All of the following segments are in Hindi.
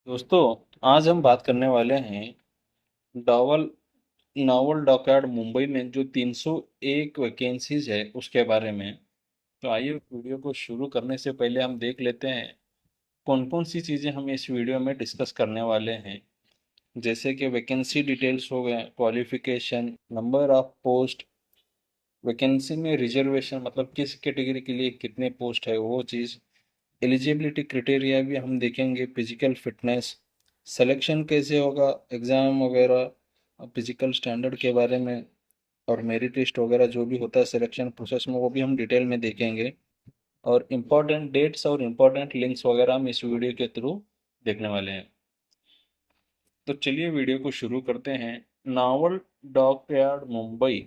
दोस्तों, आज हम बात करने वाले हैं डॉवल नॉवल डॉकयार्ड मुंबई में जो 301 वैकेंसीज है उसके बारे में। तो आइए वीडियो को शुरू करने से पहले हम देख लेते हैं कौन कौन सी चीज़ें हम इस वीडियो में डिस्कस करने वाले हैं। जैसे कि वैकेंसी डिटेल्स हो गए, qualification, number of post, vacancy में रिजर्वेशन मतलब किस कैटेगरी के लिए कितने पोस्ट है वो चीज़, एलिजिबिलिटी क्राइटेरिया भी हम देखेंगे, फिजिकल फिटनेस, सिलेक्शन कैसे होगा, एग्ज़ाम वगैरह, फिजिकल स्टैंडर्ड के बारे में और मेरिट लिस्ट वगैरह जो भी होता है सिलेक्शन प्रोसेस में वो भी हम डिटेल में देखेंगे। और इम्पोर्टेंट डेट्स और इम्पोर्टेंट लिंक्स वगैरह हम इस वीडियो के थ्रू देखने वाले हैं। तो चलिए वीडियो को शुरू करते हैं। Novel dockyard Mumbai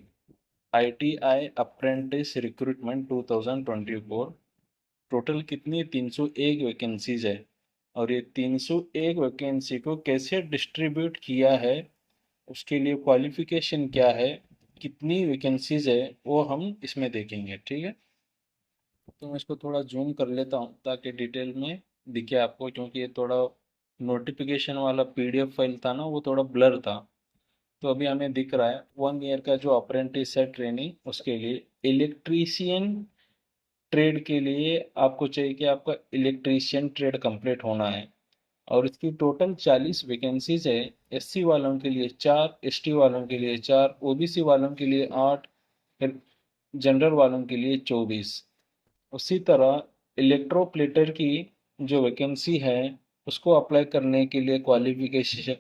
ITI apprentice recruitment 2024। Total कितनी 301 वैकेंसीज है और ये 301 वैकेंसी को कैसे डिस्ट्रीब्यूट किया है, उसके लिए क्वालिफिकेशन क्या है, कितनी वैकेंसीज है वो हम इसमें देखेंगे। ठीक है, तो मैं इसको थोड़ा जूम कर लेता हूँ ताकि डिटेल में दिखे आपको, क्योंकि ये थोड़ा नोटिफिकेशन वाला पीडीएफ फाइल था ना, वो थोड़ा ब्लर था। तो अभी हमें दिख रहा है 1 ईयर का जो अप्रेंटिस है ट्रेनिंग, उसके लिए इलेक्ट्रीशियन ट्रेड के लिए आपको चाहिए कि आपका इलेक्ट्रीशियन ट्रेड कंप्लीट होना है। और इसकी टोटल 40 वैकेंसीज है। एससी वालों के लिए 4, एसटी वालों के लिए 4, ओबीसी वालों के लिए 8, जनरल वालों के लिए 24। उसी तरह इलेक्ट्रोप्लेटर की जो वैकेंसी है उसको अप्लाई करने के लिए क्वालिफिकेशन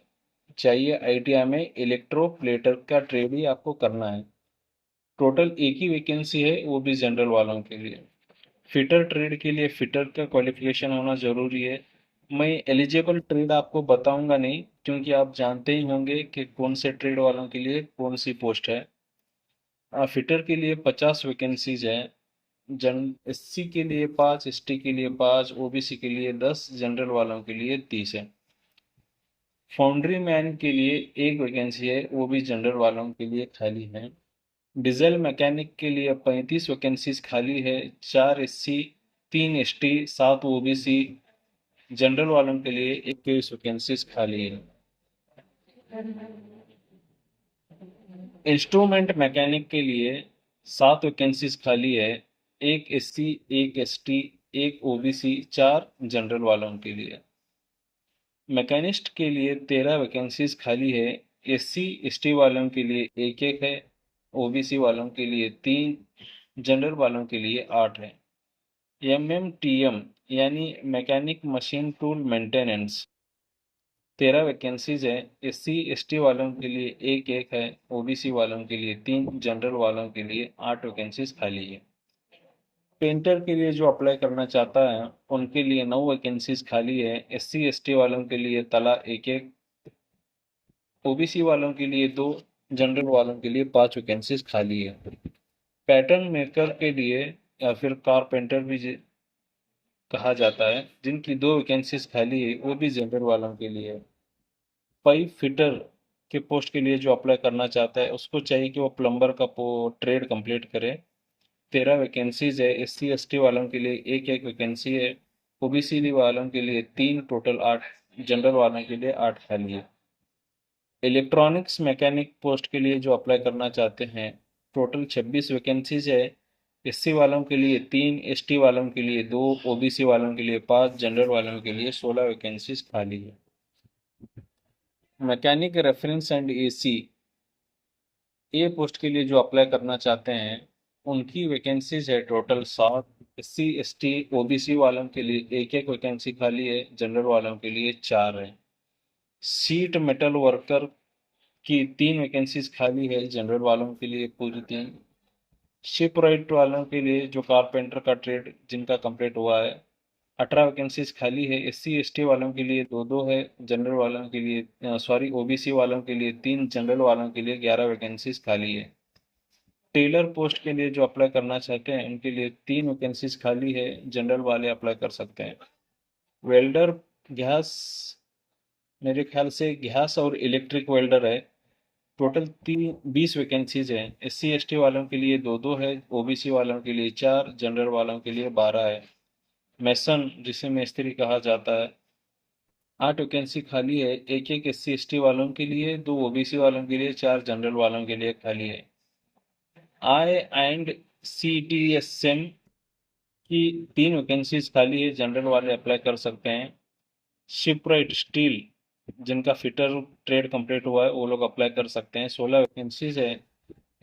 चाहिए। आईटीआई में इलेक्ट्रोप्लेटर का ट्रेड ही आपको करना है। टोटल एक ही वैकेंसी है, वो भी जनरल वालों के लिए। फिटर ट्रेड के लिए फिटर का क्वालिफिकेशन होना ज़रूरी है। मैं एलिजिबल ट्रेड आपको बताऊंगा नहीं, क्योंकि आप जानते ही होंगे कि कौन से ट्रेड वालों के लिए कौन सी पोस्ट है। फिटर के लिए 50 वैकेंसीज है। जन एससी के लिए 5, एसटी के लिए 5, ओबीसी के लिए 10, जनरल वालों के लिए 30 है। फाउंड्री मैन के लिए एक वैकेंसी है, वो भी जनरल वालों के लिए खाली है। डीजल मैकेनिक के लिए 35 वैकेंसीज खाली है। 4 एससी, 3 एसटी, 7 ओबीसी, जनरल वालों के लिए 21 वैकेंसीज खाली है। इंस्ट्रूमेंट मैकेनिक के लिए 7 वैकेंसीज खाली है। एक एससी, एक एसटी, एक ओबीसी, 4 जनरल वालों के लिए। मैकेनिस्ट के लिए 13 वैकेंसीज खाली है। एससी एसटी वालों के लिए एक एक है, ओबीसी वालों के लिए 3, जनरल वालों के लिए 8 है। एमएमटीएम यानी mechanic machine tool maintenance, 13 vacancies है। एससी एसटी वालों के लिए एक एक है, ओबीसी वालों के लिए 3, जनरल वालों के लिए 8 वैकेंसीज खाली है। पेंटर के लिए जो अप्लाई करना चाहता है उनके लिए 9 वैकेंसीज खाली है। एससी एसटी वालों के लिए तला एक एक, ओबीसी वालों के लिए 2, जनरल वालों के लिए 5 वैकेंसीज खाली है। पैटर्न मेकर के लिए या फिर कारपेंटर भी कहा जाता है, जिनकी 2 वैकेंसीज खाली है, वो भी जनरल वालों के लिए है। पाइप फिटर के पोस्ट के लिए जो अप्लाई करना चाहता है उसको चाहिए कि वो प्लम्बर का ट्रेड कंप्लीट करे। 13 वैकेंसीज है। एससी एसटी वालों के लिए एक एक वैकेंसी है। ओबीसी वालों के लिए 3, टोटल 8, जनरल वालों के लिए 8 खाली है। इलेक्ट्रॉनिक्स मैकेनिक पोस्ट के लिए जो अप्लाई करना चाहते हैं, टोटल 26 वैकेंसीज है। एससी वालों के लिए 3, एसटी वालों के लिए 2, ओबीसी वालों के लिए 5, जनरल वालों के लिए 16 वैकेंसीज खाली है। Mechanic reference and AC A post के लिए जो अप्लाई करना चाहते हैं उनकी वैकेंसीज है टोटल 7। एससी एसटी ओबीसी वालों के लिए एक एक वैकेंसी खाली है, जनरल वालों के लिए 4 है। सीट मेटल वर्कर की 3 वैकेंसीज खाली है, जनरल वालों के लिए पूरी 3। शिप राइट वालों के लिए जो कारपेंटर का ट्रेड जिनका कंप्लीट हुआ है, 18 वैकेंसीज खाली है। एससी एसटी वालों के लिए 2 2 है, जनरल वालों के लिए सॉरी ओबीसी वालों के लिए 3, जनरल वालों के लिए 11 वैकेंसीज खाली है। टेलर पोस्ट के लिए जो अप्लाई करना चाहते हैं उनके लिए 3 वैकेंसीज खाली है, जनरल वाले अप्लाई कर सकते हैं। वेल्डर गैस, मेरे ख्याल से गैस और इलेक्ट्रिक वेल्डर है। टोटल 20 वैकेंसीज हैं। एससी एसटी वालों के लिए 2 2 है, ओबीसी वालों के लिए 4, जनरल वालों के लिए 12 है। मैसन जिसे मिस्त्री कहा जाता है, 8 वैकेंसी खाली है, एक एक SC ST वालों के लिए, 2 OBC वालों के लिए, 4 जनरल वालों के लिए खाली है। ICTSM की 3 वैकेंसीज खाली है, जनरल वाले अप्लाई कर सकते हैं। शिपराइट स्टील, जिनका फिटर ट्रेड कंप्लीट हुआ है वो लोग अप्लाई कर सकते हैं। 16 वैकेंसीज है।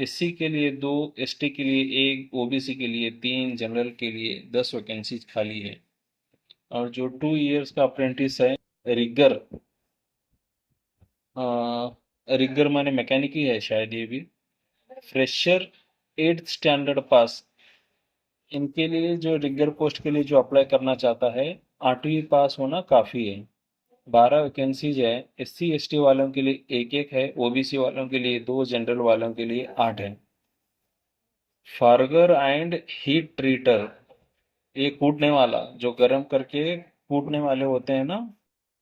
SC के लिए 2, ST के लिए 1, OBC के लिए 3, जनरल के लिए 10 वैकेंसीज खाली है। और जो 2 इयर्स का अप्रेंटिस है, रिगर, रिगर माने मैकेनिक ही है शायद ये भी। फ्रेशर 8th स्टैंडर्ड पास, इनके लिए जो रिगर पोस्ट के लिए जो अप्लाई करना चाहता है, 8वीं पास होना काफ़ी है। 12 वैकेंसीज है। SC ST वालों के लिए एक एक है, OBC वालों के लिए 2, जनरल वालों के लिए 8 है। फार्गर एंड हीट ट्रीटर, ये कूटने वाला, जो गर्म करके कूटने वाले होते हैं ना,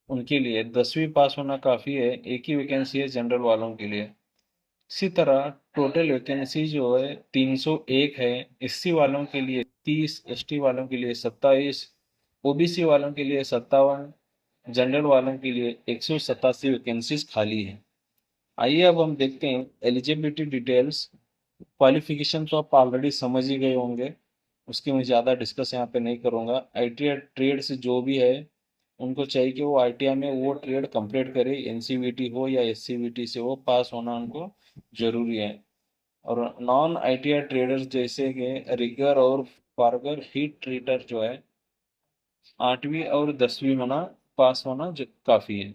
उनके लिए 10वीं पास होना काफ़ी है। एक ही वैकेंसी है जनरल वालों के लिए। इसी तरह टोटल वैकेंसी जो है 301 है। SC वालों के लिए 30, ST वालों के लिए 27, OBC वालों के लिए 57, जनरल वालों के लिए 187 वैकेंसीज खाली है। आइए अब हम देखते हैं एलिजिबिलिटी डिटेल्स। क्वालिफिकेशन तो आप ऑलरेडी समझ ही गए होंगे, उसकी मैं ज़्यादा डिस्कस यहाँ पे नहीं करूँगा। ITI ट्रेड से जो भी है, उनको चाहिए कि वो ITI में वो ट्रेड कंप्लीट करे, NCVT हो या SCVT से हो, पास होना उनको जरूरी है। और नॉन ITI ट्रेडर्स जैसे कि रिगर और फार्गर हीट ट्रीटर जो है, 8वीं और 10वीं होना, पास होना काफ़ी है।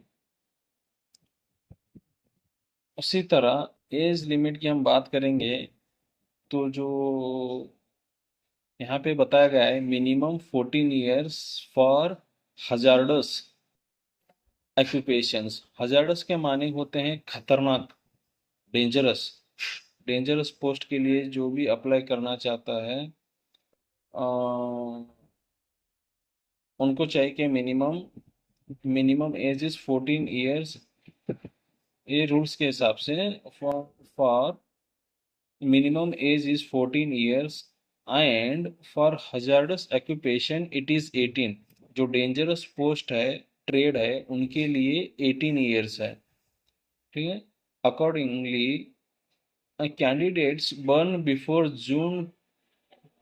उसी तरह एज लिमिट की हम बात करेंगे, तो जो यहाँ पे बताया गया है, minimum 14 years for hazardous occupations. Hazardous के माने होते हैं खतरनाक, डेंजरस। डेंजरस पोस्ट के लिए जो भी अप्लाई करना चाहता है, अ, उनको चाहिए कि minimum minimum age is 14 years, ये रूल्स के हिसाब से। For minimum age is 14 years and for hazardous occupation it is 18। जो डेंजरस पोस्ट है, ट्रेड है, उनके लिए 18 ईयर्स है। ठीक है। अकॉर्डिंगली कैंडिडेट्स बर्न बिफोर जून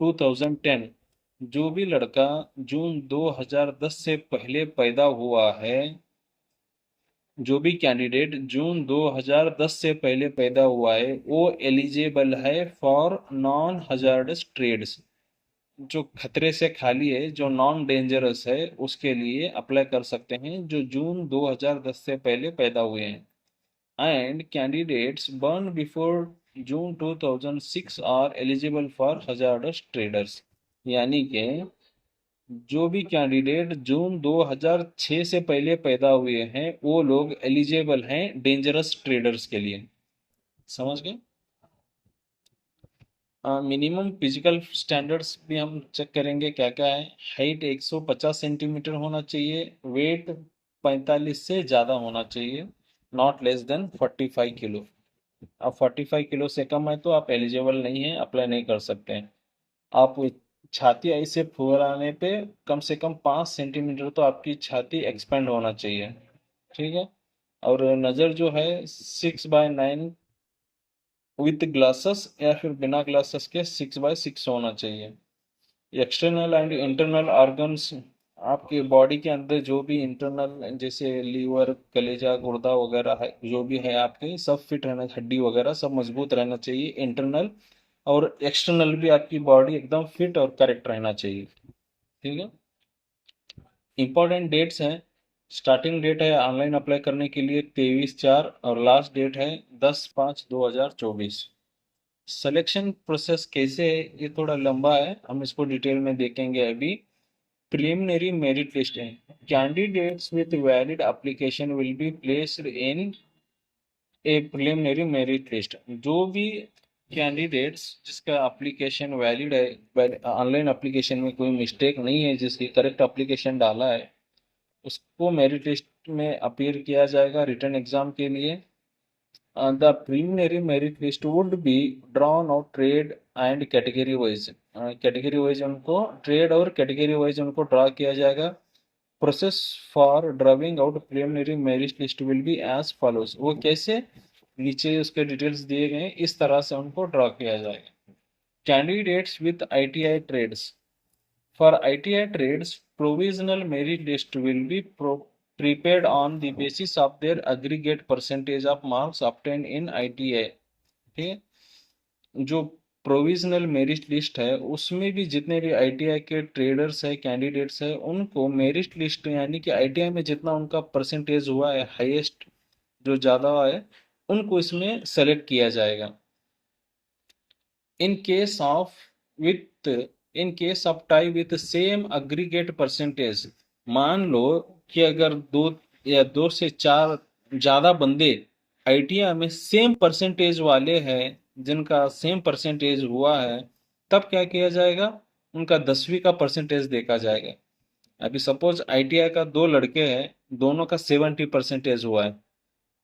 2010, जो भी लड़का जून 2010 से पहले पैदा हुआ है, जो भी कैंडिडेट जून 2010 से पहले पैदा हुआ है, वो एलिजिबल है फॉर नॉन हजार्डस ट्रेड्स। जो खतरे से खाली है, जो नॉन डेंजरस है, उसके लिए अप्लाई कर सकते हैं जो जून 2010 से पहले पैदा हुए हैं। And candidates born before June 2006 are eligible for hazardous traders. यानी कि जो भी कैंडिडेट जून 2006 से पहले पैदा हुए हैं, वो लोग एलिजिबल हैं डेंजरस ट्रेडर्स के लिए। समझ गए। मिनिमम फिजिकल स्टैंडर्ड्स भी हम चेक करेंगे क्या क्या है। हाइट 150 सेंटीमीटर होना चाहिए, वेट 45 से ज़्यादा होना चाहिए, नॉट लेस देन 45 किलो। अब 45 किलो से कम है तो आप एलिजिबल नहीं हैं, अप्लाई नहीं कर सकते हैं आप। छाती ऐसे फुलाने पे कम से कम 5 सेंटीमीटर तो आपकी छाती एक्सपेंड होना चाहिए। ठीक है। और नज़र जो है 6/9 विथ ग्लासेस या फिर बिना ग्लासेस के 6/6 होना चाहिए। एक्सटर्नल एंड इंटरनल ऑर्गन्स, आपके बॉडी के अंदर जो भी इंटरनल जैसे लीवर, कलेजा, गुर्दा वगैरह है, जो भी है आपके, सब फिट रहना, हड्डी वगैरह सब मजबूत रहना चाहिए, इंटरनल और एक्सटर्नल भी आपकी बॉडी एकदम फिट और करेक्ट रहना चाहिए। ठीक है। इंपॉर्टेंट डेट्स हैं। स्टार्टिंग डेट है ऑनलाइन अप्लाई करने के लिए 23/4, और लास्ट डेट है 10/5/2024। सिलेक्शन प्रोसेस कैसे है, ये थोड़ा लंबा है, हम इसको डिटेल में देखेंगे अभी। प्रिलिमिनरी मेरिट लिस्ट है। Candidates with valid application will be placed in A preliminary merit list. जो भी कैंडिडेट्स जिसका एप्लीकेशन वैलिड है, ऑनलाइन एप्लीकेशन में कोई मिस्टेक नहीं है, जिसकी करेक्ट एप्लीकेशन डाला है, उसको मेरिट लिस्ट में अपीयर किया जाएगा रिटर्न एग्जाम के लिए। The preliminary merit list would be drawn out trade and category wise. Category wise उनको, ट्रेड और कैटेगरी वाइज उनको ड्रा किया जाएगा। Process for drawing out preliminary merit list will be as follows. वो कैसे, नीचे उसके डिटेल्स दिए गए हैं, इस तरह से उनको ड्रॉ किया जाएगा। Candidates with ITI trades, for ITI trades provisional merit list will be prepared on the basis of their aggregate percentage of marks obtained in ITI। ठीक है, जो प्रोविजनल मेरिट लिस्ट है उसमें भी जितने भी आईटीआई के ट्रेडर्स है, कैंडिडेट्स है, उनको मेरिट लिस्ट यानी कि आईटीआई में जितना उनका परसेंटेज हुआ है, हाईएस्ट जो ज़्यादा है, उनको इसमें सेलेक्ट किया जाएगा। In case of with in case of tie with same aggregate percentage, मान लो कि अगर दो से चार ज़्यादा बंदे आईटीआई में सेम परसेंटेज वाले हैं, जिनका सेम परसेंटेज हुआ है, तब क्या किया जाएगा, उनका 10वीं का परसेंटेज देखा जाएगा। अभी सपोज आईटीआई का दो लड़के हैं, दोनों का 70 परसेंटेज हुआ है,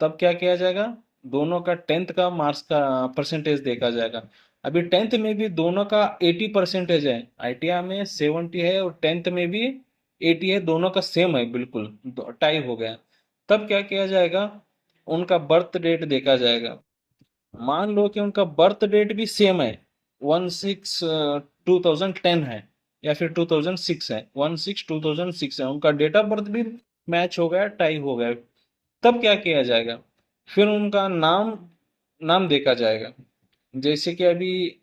तब क्या किया जाएगा, दोनों का 10th का मार्क्स का परसेंटेज देखा जाएगा। अभी 10th में भी दोनों का 80 परसेंटेज है, आईटीआई में 70 है और 10th में भी 80 है, दोनों का सेम है, बिल्कुल टाई हो गया। तब क्या किया जाएगा, उनका बर्थ डेट देखा जाएगा। मान लो कि उनका बर्थ डेट भी सेम है, 16/2010 है या फिर 2006 है, 16/2006 है, उनका डेट ऑफ बर्थ भी मैच हो गया, टाई हो गया। तब क्या किया जाएगा, फिर उनका नाम नाम देखा जाएगा। जैसे कि अभी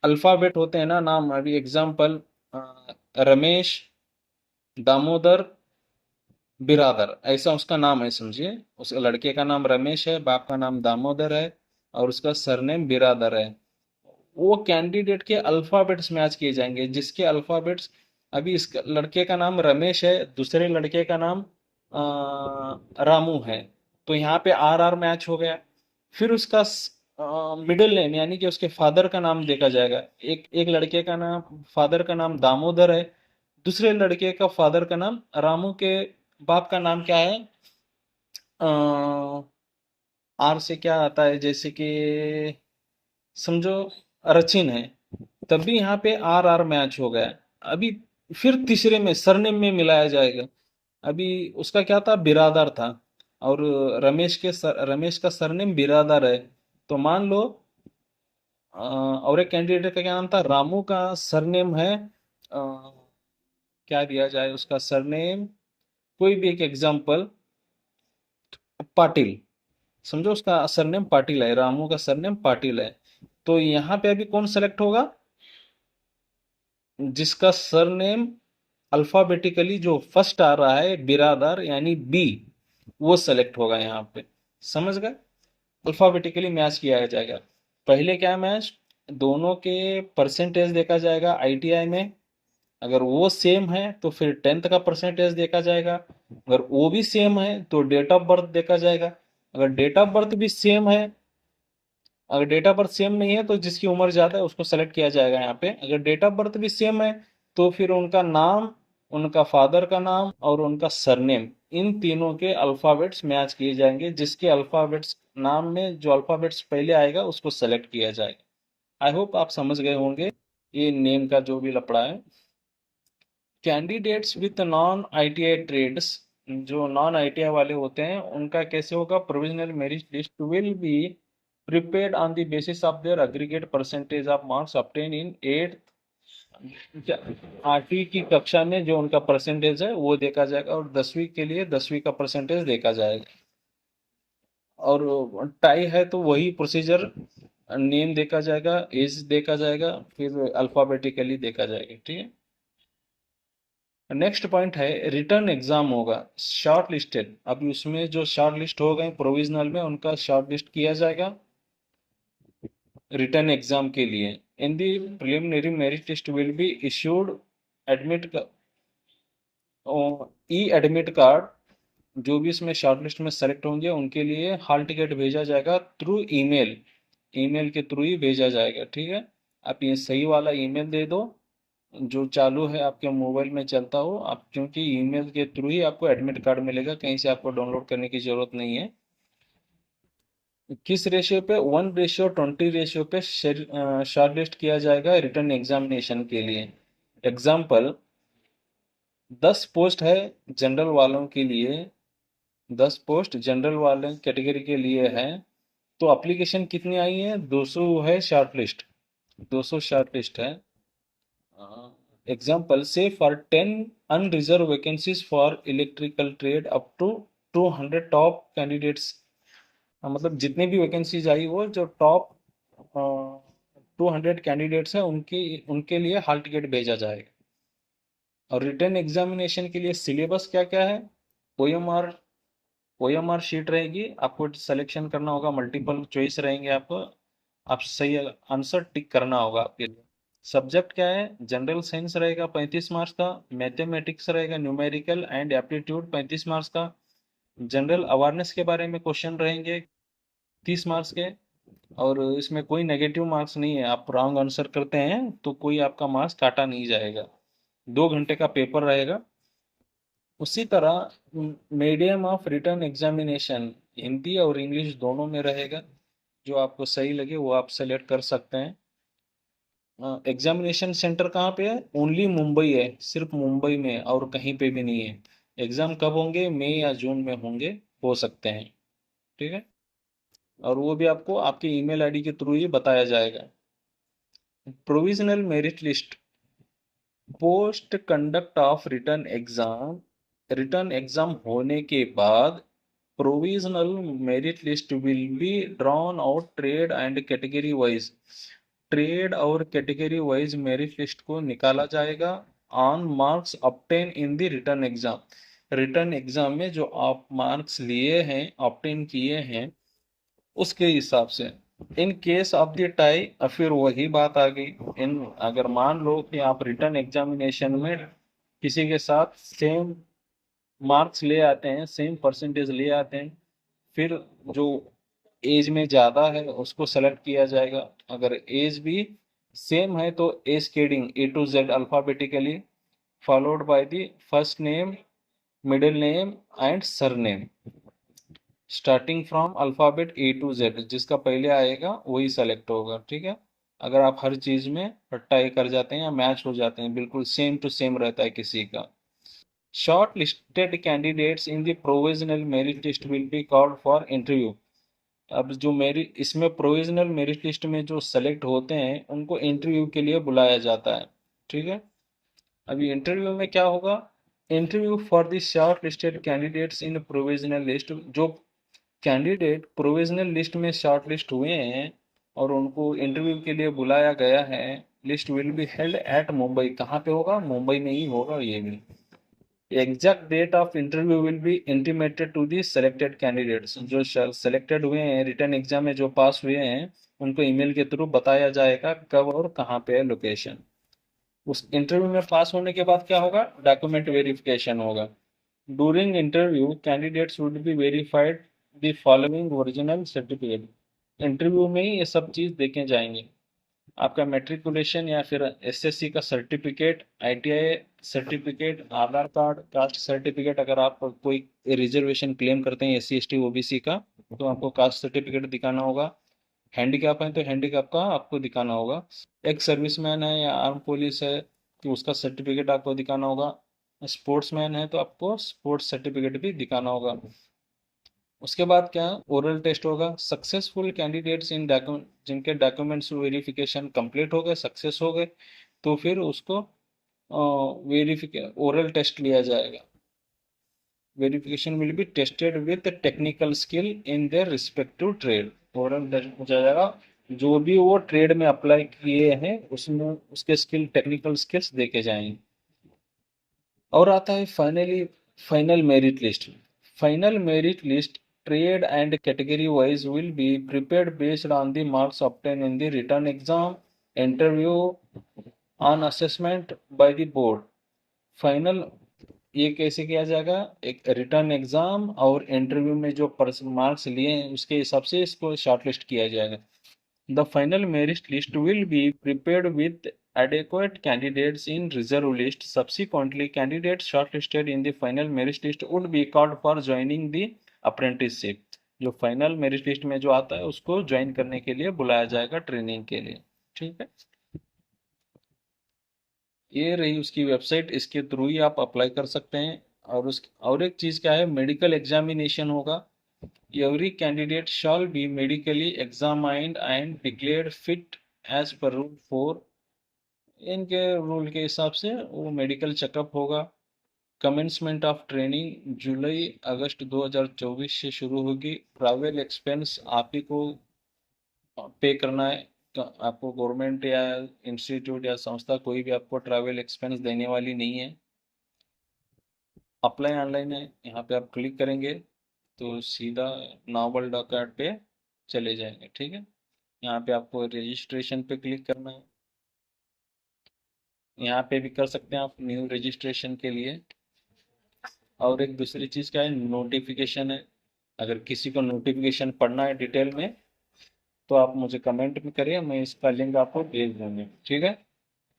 अल्फाबेट होते हैं ना नाम, अभी एग्जाम्पल रमेश, दामोदर, बिरादर, ऐसा उसका नाम है, समझिए उस लड़के का नाम रमेश है, बाप का नाम दामोदर है और उसका सरनेम बिरादर है। वो कैंडिडेट के अल्फाबेट्स मैच किए जाएंगे, जिसके अल्फाबेट्स, अभी इस लड़के का नाम रमेश है, दूसरे लड़के का नाम रामू है, तो यहाँ पे आर आर मैच हो गया। फिर उसका मिडिल नेम यानी कि उसके फादर का नाम देखा जाएगा। एक एक लड़के का नाम, फादर का नाम दामोदर है, दूसरे लड़के का फादर का नाम रामू के बाप का नाम क्या है, आर से क्या आता है, जैसे कि समझो रचिन है, तब भी यहाँ पे आर आर मैच हो गया। अभी फिर तीसरे में सरनेम में मिलाया जाएगा। अभी उसका क्या था, बिरादर था, और रमेश का सरनेम बिरादर है, तो मान लो और एक कैंडिडेट का क्या नाम था, रामू का सरनेम है क्या दिया जाए उसका सरनेम, कोई भी एक एग्जांपल, पाटिल, समझो उसका सरनेम पाटिल है, रामू का सरनेम पाटिल है, तो यहाँ पे अभी कौन सेलेक्ट होगा, जिसका सरनेम अल्फाबेटिकली जो फर्स्ट आ रहा है बिरादर यानी बी, वो सेलेक्ट होगा यहाँ पे। समझ गए, अल्फाबेटिकली मैच किया जाएगा। पहले क्या मैच, दोनों के परसेंटेज देखा जाएगा आईटीआई में, अगर वो सेम है तो फिर 10th का परसेंटेज देखा जाएगा, अगर वो भी सेम है तो डेट ऑफ बर्थ देखा जाएगा, अगर डेट ऑफ बर्थ भी सेम है, अगर डेट ऑफ बर्थ सेम नहीं है तो जिसकी उम्र ज्यादा है उसको सेलेक्ट किया जाएगा यहाँ पे, अगर डेट ऑफ बर्थ भी सेम है तो फिर उनका नाम, उनका फादर का नाम और उनका सरनेम, इन तीनों के अल्फाबेट्स मैच किए जाएंगे, जिसके अल्फाबेट्स नाम में जो अल्फाबेट्स पहले आएगा उसको सेलेक्ट किया जाएगा। आई होप आप समझ गए होंगे ये नेम का जो भी लफड़ा है। Candidates with non ITI trades, जो नॉन आईटीआई वाले होते हैं उनका कैसे होगा, provisional merit list will be prepared on the basis of their aggregate percentage of marks obtained in 8th, 8वीं की कक्षा में जो उनका परसेंटेज है वो देखा जाएगा, और 10वीं के लिए 10वीं का परसेंटेज देखा जाएगा, और टाई है तो वही प्रोसीजर, नेम देखा जाएगा, एज देखा जाएगा, फिर अल्फाबेटिकली देखा जाएगा। ठीक है, नेक्स्ट पॉइंट है रिटर्न एग्जाम होगा, शॉर्ट लिस्टेड। अब उसमें जो शॉर्ट लिस्ट हो गए प्रोविजनल में, उनका शॉर्ट लिस्ट किया जाएगा रिटर्न एग्जाम के लिए। In the preliminary merit list will be issued admit e admit card, जो भी इसमें शॉर्ट लिस्ट में सेलेक्ट होंगे उनके लिए हॉल टिकट भेजा जाएगा थ्रू ईमेल, ईमेल के थ्रू ही भेजा जाएगा। ठीक है, आप ये सही वाला ईमेल दे दो जो चालू है आपके मोबाइल में चलता हो आप, क्योंकि ईमेल के थ्रू ही आपको एडमिट कार्ड मिलेगा, कहीं से आपको डाउनलोड करने की जरूरत नहीं है। किस रेशियो पे, 1:20 रेशियो पे शॉर्ट लिस्ट किया जाएगा रिटर्न एग्जामिनेशन के लिए। एग्जाम्पल, 10 पोस्ट है जनरल वालों के लिए, 10 पोस्ट जनरल वाले कैटेगरी के लिए है। तो एप्लीकेशन कितनी आई है? 200 है शॉर्ट लिस्ट, 200 शॉर्ट लिस्ट है। एग्जाम्पल से for 10 unreserved vacancies for electrical trade up to 200 top candidates. मतलब जितनी भी वैकेंसीज आई वो जो टॉप 200 कैंडिडेट्स हैं उनके लिए हाल टिकट भेजा जाएगा। और रिटर्न एग्जामिनेशन के लिए सिलेबस क्या क्या है? ओएमआर, ओएमआर शीट रहेगी, आपको सिलेक्शन करना होगा, मल्टीपल चॉइस रहेंगे आपको, आप सही आंसर टिक करना होगा आपके लिए। सब्जेक्ट क्या है? जनरल साइंस रहेगा 35 मार्क्स का, मैथमेटिक्स रहेगा, न्यूमेरिकल एंड एप्टीट्यूड 35 मार्क्स का, जनरल अवेयरनेस के बारे में क्वेश्चन रहेंगे 30 मार्क्स के। और इसमें कोई नेगेटिव मार्क्स नहीं है, आप रॉन्ग आंसर करते हैं तो कोई आपका मार्क्स काटा नहीं जाएगा। 2 घंटे का पेपर रहेगा। उसी तरह medium of return examination Hindi और इंग्लिश दोनों में रहेगा। जो आपको सही लगे वो आप सेलेक्ट कर सकते हैं। एग्जामिनेशन सेंटर कहाँ पे है? ओनली मुंबई है, सिर्फ मुंबई में, और कहीं पे भी नहीं है। एग्जाम कब होंगे? मई या जून में होंगे, हो सकते हैं। ठीक है। और वो भी आपको आपके ईमेल आईडी के थ्रू ही बताया जाएगा। Provisional merit list post conduct of return exam होने के बाद provisional merit list will B drawn out trade and category wise. Trade और कैटेगरी वाइज मेरिट लिस्ट को निकाला जाएगा on marks obtain in the return exam. Return exam में जो आप मार्क्स लिए हैं, ऑब्टेन किए हैं, उसके हिसाब से। In case of the tie, फिर वही बात आ गई। इन अगर मान लो कि आप रिटर्न एग्जामिनेशन में किसी के साथ सेम मार्क्स ले आते हैं, सेम परसेंटेज ले आते हैं, फिर जो एज में ज़्यादा है उसको सेलेक्ट किया जाएगा। अगर एज भी सेम है तो ascending A to Z alphabetically followed by the first name, middle name and surname, starting from alphabet A to Z। जिसका पहले आएगा वही सेलेक्ट होगा। ठीक है। अगर आप हर चीज़ में टाई कर जाते हैं या मैच हो जाते हैं, बिल्कुल सेम टू सेम रहता है किसी का। Short-listed candidates in the provisional merit list will be called for interview. अब जो मेरी इसमें प्रोविजनल मेरिट लिस्ट में जो सेलेक्ट होते हैं उनको इंटरव्यू के लिए बुलाया जाता है। ठीक है। अभी इंटरव्यू में क्या होगा? Interview for the short listed candidates in provisional list. जो कैंडिडेट प्रोविजनल लिस्ट में शॉर्ट लिस्ट हुए हैं और उनको इंटरव्यू के लिए बुलाया गया है, list will be held at Mumbai. कहाँ पे होगा? मुंबई में ही होगा ये भी। Exact date of interview will be intimated to the selected candidates. जो सेलेक्टेड हुए हैं, रिटर्न एग्जाम में जो पास हुए हैं, उनको ईमेल के थ्रू बताया जाएगा कब और कहाँ पे है लोकेशन। उस इंटरव्यू में पास होने के बाद क्या होगा? डॉक्यूमेंट वेरिफिकेशन होगा। During interview candidates would be verified the following original certificate. Interview में ही ये सब चीज़ देखे जाएंगे। आपका मैट्रिकुलेशन या फिर एसएससी का सर्टिफिकेट, आईटीआई सर्टिफिकेट, आधार कार्ड, कास्ट सर्टिफिकेट। अगर आप कोई रिजर्वेशन क्लेम करते हैं एससी एसटी ओबीसी का, तो आपको कास्ट सर्टिफिकेट दिखाना होगा। हैंडीकैप है तो हैंडीकैप का आपको दिखाना होगा। एक सर्विसमैन है या आर्म पुलिस है तो उसका सर्टिफिकेट आपको दिखाना होगा। स्पोर्ट्समैन है तो आपको स्पोर्ट्स सर्टिफिकेट भी दिखाना होगा। उसके बाद क्या? ओरल टेस्ट होगा। सक्सेसफुल कैंडिडेट्स इन डॉक्यूमेंट, जिनके डॉक्यूमेंट्स वेरिफिकेशन कंप्लीट हो गए, सक्सेस हो गए, तो फिर उसको वेरिफिके ओरल टेस्ट लिया जाएगा। Verification will be tested with technical skill in their respective trade. Oral test पूछा जाएगा जो भी वो ट्रेड में अप्लाई किए हैं उसमें उसके स्किल, टेक्निकल स्किल्स देखे जाएंगे। और आता है finally final merit list. Final merit list trade and category wise will be prepared based on the marks obtained in the written exam, interview, on assessment by the board। Final ये कैसे किया जाएगा? एक रिटर्न एग्जाम और इंटरव्यू में जो मार्क्स लिए हैं उसके हिसाब से इसको शॉर्टलिस्ट किया जाएगा। The final merit list will be prepared with adequate candidates in reserve list. Subsequently, candidates shortlisted in the final merit list would be called for joining the apprenticeship। जो फाइनल मेरिट लिस्ट में जो आता है उसको ज्वाइन करने के लिए बुलाया जाएगा ट्रेनिंग के लिए। ठीक है। ये रही उसकी वेबसाइट, इसके थ्रू ही आप अप्लाई कर सकते हैं। और एक चीज़ क्या है, मेडिकल एग्जामिनेशन होगा। Every candidate shall be medically examined and declared fit as per rule 4। इनके रूल के हिसाब से वो मेडिकल चेकअप होगा। कमेंसमेंट ऑफ ट्रेनिंग जुलाई अगस्त 2024 से शुरू होगी। ट्रैवल एक्सपेंस आप ही को पे करना है। तो आपको गवर्नमेंट या इंस्टीट्यूट या संस्था कोई भी आपको ट्रैवल एक्सपेंस देने वाली नहीं है। अप्लाई ऑनलाइन है, यहाँ पे आप क्लिक करेंगे तो सीधा नावल डॉकयार्ड पे चले जाएंगे। ठीक है, यहाँ पे आपको रजिस्ट्रेशन पे क्लिक करना है। यहाँ पे भी कर सकते हैं आप न्यू रजिस्ट्रेशन के लिए। और एक दूसरी चीज़ क्या है, नोटिफिकेशन है। अगर किसी को नोटिफिकेशन पढ़ना है डिटेल में तो आप मुझे कमेंट में करिए, मैं इसका लिंक आपको भेज दूंगी। ठीक है,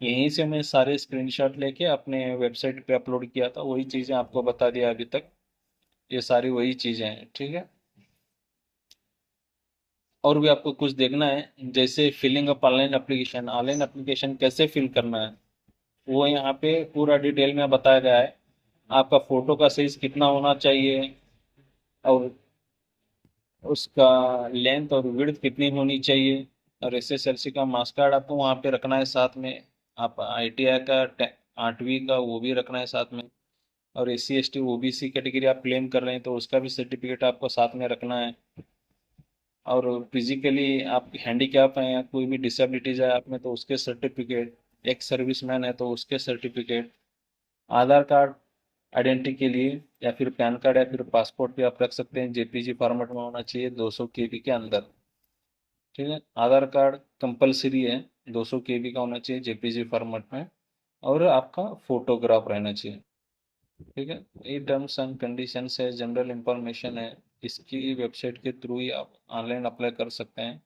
यहीं से मैं सारे स्क्रीनशॉट लेके अपने वेबसाइट पे अपलोड किया था, वही चीज़ें आपको बता दिया अभी तक। ये सारी वही चीज़ें हैं। ठीक है, और भी आपको कुछ देखना है जैसे फिलिंग अप ऑनलाइन एप्लीकेशन कैसे फिल करना है, वो यहाँ पे पूरा डिटेल में बताया गया है। आपका फोटो का साइज कितना होना चाहिए, और उसका लेंथ और विड्थ कितनी होनी चाहिए, और एसएसएलसी का मार्क्स कार्ड आपको वहाँ पे रखना है साथ में। आप आईटीआई का 8वीं का वो भी रखना है साथ में। और एससी एसटी ओबीसी कैटेगरी आप क्लेम कर रहे हैं तो उसका भी सर्टिफिकेट आपको साथ में रखना है। और फिजिकली आप हैंडीकैप हैं या कोई भी डिसेबिलिटीज है आप में तो उसके सर्टिफिकेट, एक सर्विसमैन है तो उसके सर्टिफिकेट, आधार कार्ड आइडेंटिटी के लिए, या फिर पैन कार्ड या फिर पासपोर्ट भी आप रख सकते हैं। जेपीजी फॉर्मेट में होना चाहिए 200 केबी के अंदर। ठीक है, आधार कार्ड कंपलसरी है, 200 केबी का होना चाहिए जेपीजी फॉर्मेट में। और आपका फोटोग्राफ रहना चाहिए। ठीक है, ये टर्म्स एंड कंडीशंस है, जनरल इंफॉर्मेशन है। इसकी वेबसाइट के थ्रू ही आप ऑनलाइन अप्लाई कर सकते हैं।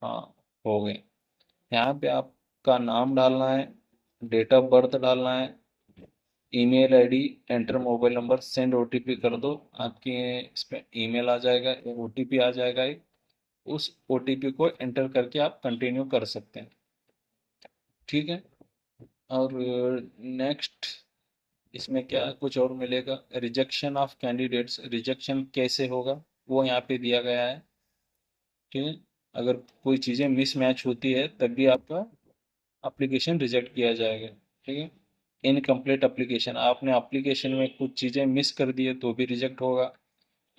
हाँ, हो गए। यहाँ पे आपका नाम डालना है, डेट ऑफ बर्थ डालना है, email ID, enter mobile number, send OTP कर दो। आपके इस पे ईमेल आ जाएगा, ओटीपी आ जाएगा एक। उस ओटीपी को एंटर करके आप कंटिन्यू कर सकते हैं। ठीक है, और नेक्स्ट इसमें क्या कुछ और मिलेगा, रिजेक्शन ऑफ कैंडिडेट्स, रिजेक्शन कैसे होगा वो यहाँ पे दिया गया है। ठीक है, अगर कोई चीज़ें मिसमैच होती है तब भी आपका एप्लीकेशन रिजेक्ट किया जाएगा। ठीक है, इनकम्प्लीट एप्लीकेशन, आपने एप्लीकेशन में कुछ चीज़ें मिस कर दी है तो भी रिजेक्ट होगा।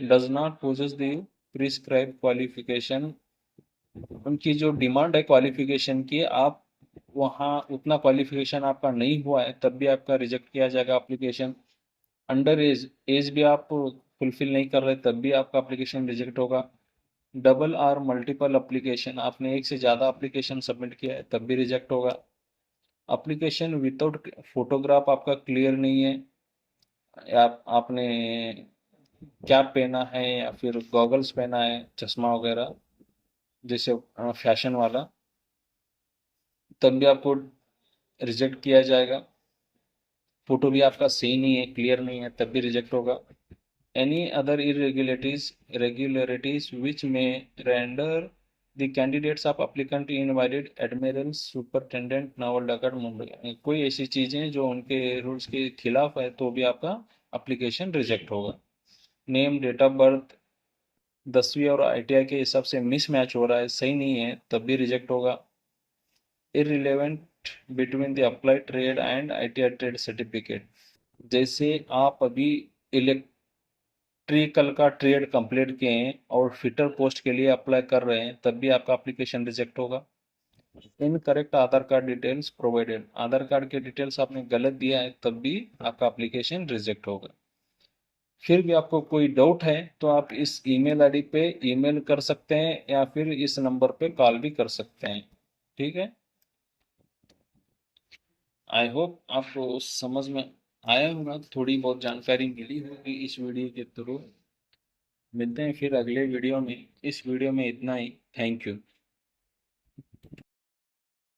Does not possess the prescribe qualification, उनकी जो डिमांड है क्वालिफिकेशन की, आप वहाँ उतना क्वालिफिकेशन आपका नहीं हुआ है तब भी आपका रिजेक्ट किया जाएगा एप्लीकेशन। अंडर एज, एज भी आप फुलफिल नहीं कर रहे तब भी आपका एप्लीकेशन रिजेक्ट होगा। डबल आर मल्टीपल एप्लीकेशन, आपने एक से ज़्यादा एप्लीकेशन सबमिट किया है तब भी रिजेक्ट होगा। एप्लीकेशन विदाउट फोटोग्राफ आपका क्लियर नहीं है, आपने कैप पहना है या फिर गॉगल्स पहना है, चश्मा वगैरह जैसे फैशन वाला, तब भी आपको रिजेक्ट किया जाएगा। फोटो भी आपका सही नहीं है, क्लियर नहीं है, तब भी रिजेक्ट होगा। Any other irregularities which may render the candidates of applicant invalid, admiral superintendent naval dockyard Mumbai, कोई ऐसी चीजें जो उनके रूल्स के खिलाफ है तो भी आपका एप्लीकेशन रिजेक्ट होगा। नेम, डेट ऑफ बर्थ 10वीं और आईटीआई के हिसाब से मिस मैच हो रहा है, सही नहीं है, तब भी रिजेक्ट होगा। irrelevant between the applied trade and ITI trade certificate, जैसे आप अभी इलेक्ट्रिकल का ट्रेड कंप्लीट किए हैं और फिटर पोस्ट के लिए अप्लाई कर रहे हैं तब भी आपका एप्लीकेशन रिजेक्ट होगा। इनकरेक्ट आधार कार्ड डिटेल्स प्रोवाइडेड, आधार कार्ड के डिटेल्स आपने गलत दिया है तब भी आपका एप्लीकेशन रिजेक्ट होगा। फिर भी आपको कोई डाउट है तो आप इस ईमेल आईडी पे ईमेल कर सकते हैं या फिर इस नंबर पे कॉल भी कर सकते हैं। ठीक है, आई होप आपको समझ में आया होगा, थोड़ी बहुत जानकारी मिली होगी इस वीडियो के थ्रू। मिलते हैं फिर अगले वीडियो में, इस वीडियो में इतना ही। Thank you.